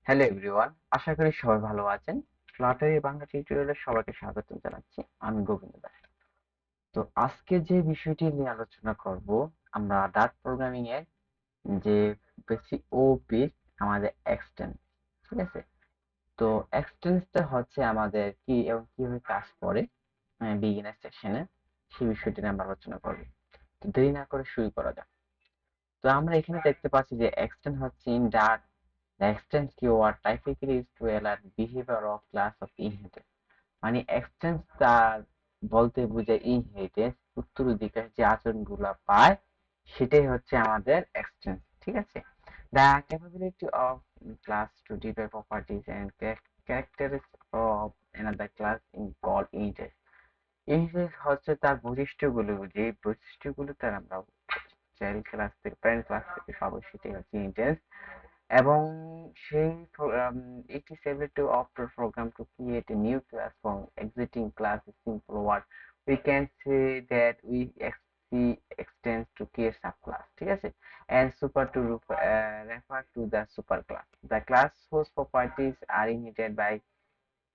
Hello everyone, আশা করি সবাই ভালো আছেন। ফ্লাটারি বাংলা টিউটোরিয়ালে সবাইকে স্বাগত জানাচ্ছি। আমি গোবিন্দা। তো আজকে যে বিষয়টি নিয়ে আলোচনা করব, আমরা ডাট প্রোগ্রামিং এর যে বেসিক পিস আমাদের এক্সটেন্স, ঠিক আছে? তো এক্সটেন্সটা হচ্ছে আমাদের কি এবং কিভাবে কাজ করে বিগিনার সেকশনে, সেই বিষয়টি নিয়ে আমরা আলোচনা করব। তো দেরি না করে শুরু করা যাক। তো আমরা এখানে দেখতে পাচ্ছি যে এক্সটেন্স হচ্ছে in ডাট the extends keyword typically is to alert behavior of class of inheritance মানে এক্সটেন্স তার বলতে বোঝায় ইনহেরিটেন্স উত্তরাধিকার যে আচরণগুলো পায় সেটাই হচ্ছে আমাদের এক্সটেন্স, ঠিক আছে? The capability of class to derive properties and characteristics of another class is called inheritance. Inheritance হচ্ছে তার বৈশিষ্ট্যগুলো, যে বৈশিষ্ট্যগুলো তার আমরা চাইল্ড ক্লাস থেকে প্যারেন্ট ক্লাস থেকে পাবো সেটাই হচ্ছে ইনহেরিটেন্স। এবং সেই it is able to after program to create a new class from exiting class is simple word we can say that we extends to create subclass, ঠিক আছে? and super to refer to the superclass, the class whose properties are inherited by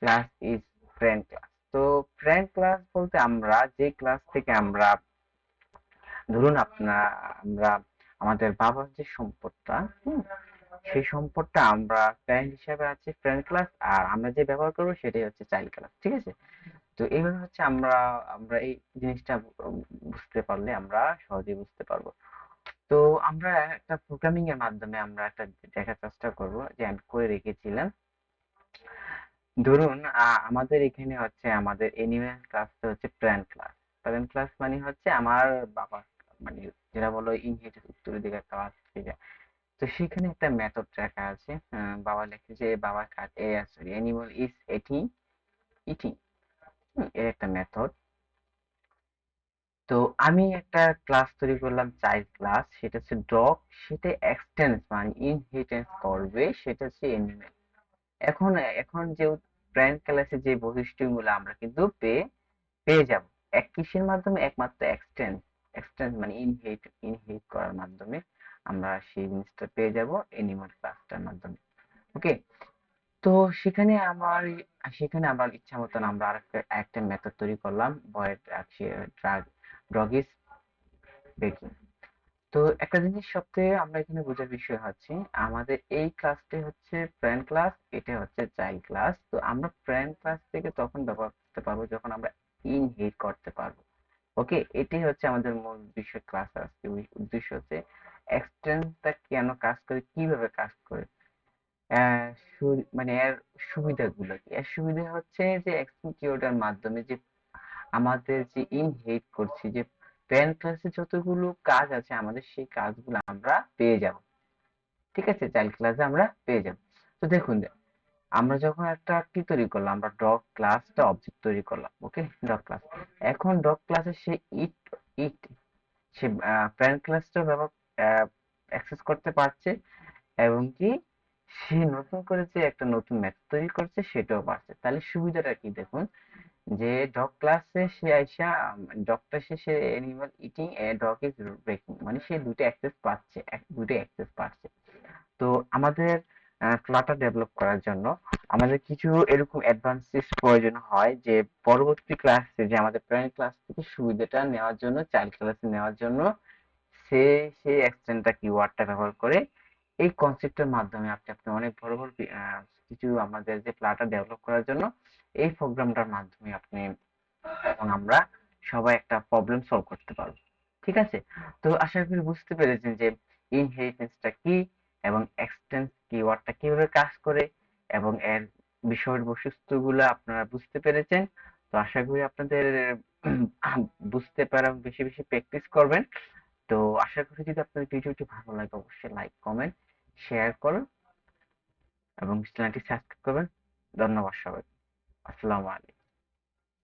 class is friend class. তো friend class বলতে আমরা যে class থেকে আমরা ধরুন আমরা আমাদের বাবার যে সম্পদটা, সেই সম্পদটা আমরা প্যারেন্ট হিসাবে আছে ফ্রেন্ড ক্লাস, আর আমরা যে ব্যবহার করবো সেটাই হচ্ছে চাইল্ড ক্লাস, ঠিক আছে? তো এইভাবে হচ্ছে আমরা আমরা এই জিনিসটা বুঝতে পারলে আমরা সহজেই বুঝতে পারবো। তো আমরা একটা প্রোগ্রামিং এর মাধ্যমে আমরা একটা দেখার চেষ্টা করব, যে আমি করে রেখেছিলাম। ধরুন আমাদের এখানে হচ্ছে আমাদের এনিম্যাল ক্লাসটা হচ্ছে প্যারেন্ট ক্লাস। প্যারেন্ট ক্লাস মানে হচ্ছে আমার বাবা, মানে যেটা বলো ইনহেরিটেড উত্তরাধিকার ক্লাস, ঠিক আছে? তো সেখানে একটা মেথড রাখা আছে। বাবা লিখেছে বাবা cat a sorry animal is eating eating, এর একটা মেথড। তো আমি একটা ক্লাস তৈরি করলাম চাইল্ড ক্লাস, সেটা হচ্ছে ডগ, সেটা এক্সটেন্স মানে ইনহেরিটেন্স করবে, সেটা হচ্ছে অ্যানিমেল। এখন এখন যে প্যারেন্ট ক্লাসে যে বৈশিষ্ট্যগুলো আমরা কিন্তু পেয়ে পেয়ে যাব এক কিসের মাধ্যমে, একমাত্র এক্সটেন্স। এক্সটেন্স মানে ইনহেরিট করার মাধ্যমে আমরা সেই জিনিসটা পেয়ে যাব অ্যানিমাল ক্লাসটার মাধ্যমে। ওকে। তো সেখানে আমার ইচ্ছা মতন আমরা একটা মেথড তৈরি করলাম, ভয়েড ডগ ইজ বেকিং। তো একটা জিনিস সবথেকে আমরা এখানে বোঝার বিষয় হচ্ছে, আমাদের এই ক্লাসটি হচ্ছে ফ্রেন্ড ক্লাস, এটা হচ্ছে চাইল্ড ক্লাস। তো আমরা ফ্রেন্ড ক্লাস থেকে তখন ব্যবহার করতে পারবো যখন আমরা ইনহেরিট করতে পারবো। ওকে, এটাই হচ্ছে আমাদের মূল বিষয়। ক্লাস আজকে উদ্দেশ্য হচ্ছে এক্সটেন্সটা কেন কাজ করে, কিভাবে কাজ করে, মানে এর সুবিধাগুলো কি। এর সুবিধা হচ্ছে যে এক্সিকিউটার মাধ্যমে যে আমাদের যে ইনহেরিট করছি, যে প্যারেন্ট ক্লাসে যতগুলো কাজ আছে আমাদের সেই কাজগুলো আমরা পেয়ে যাব, ঠিক আছে? চাইল্ড ক্লাসে আমরা পেয়ে যাব। তো দেখুন, আমরা যখন একটা কি তৈরি করলাম, আমরা ডগ ক্লাসটা অবজেক্ট তৈরি করলাম। ওকে, ডগ ক্লাস। এখন ডগ ক্লাসে সে ইট ইট সে প্যারেন্ট ক্লাসটা ব্যবহার অ্যাক্সেস করতে পারছে, এবং কি সে নতুন করে যে একটা নতুন মেথড তৈরি করছে সেটাও পারছে। তাহলে সুবিধাটা কি দেখুন, যে ডগ ক্লাসে সে আইসা ডগটা সে animal eating a dog is breaking, মানে সে দুটো অ্যাক্সেস পাচ্ছে, দুটো অ্যাক্সেস পাচ্ছে। তো আমাদের ফ্লাটার ডেভেলপ করার জন্য আমাদের কিছু এরকম অ্যাডভান্সেস প্রয়োজন হয়, যে পরবর্তী ক্লাসে যে আমাদের প্যারেন্ট ক্লাস থেকে সুবিধাটা নেওয়ার জন্য, চাইল্ড ক্লাসে নেওয়ার জন্য সে সেই এক্সটেন্ডটা কিওয়ার্ডটা ব্যবহার করে এই কনসেপ্টের মাধ্যমে আপনি আপনি অনেক বড় বড় কিছু আমাদের যে ফ্লাটার ডেভেলপ করার জন্য এই প্রোগ্রামটার মাধ্যমে আপনি এবং আমরা সবাই একটা প্রবলেম সলভ করতে পারবো, ঠিক আছে? তো আশা করি বুঝতে পেরেছেন যে ইনহেরিটেন্সটা কি এবং এক্সটেন্স কিওয়ার্ডটা কিভাবে কাজ করে, এবং এর বিষয়ের বৈশিষ্ট্যগুলো আপনারা বুঝতে পেরেছেন। তো আশা করি আপনাদের বুঝতে পারা বেশি বেশি প্র্যাকটিস করবেন। তো আশা করি যদি আপনার ভিডিওটি ভালো লাগে অবশ্যই লাইক কমেন্ট শেয়ার করুন এবং চ্যানেলটি সাবস্ক্রাইব করবেন। ধন্যবাদ সবাই। আসসালামু আলাইকুম।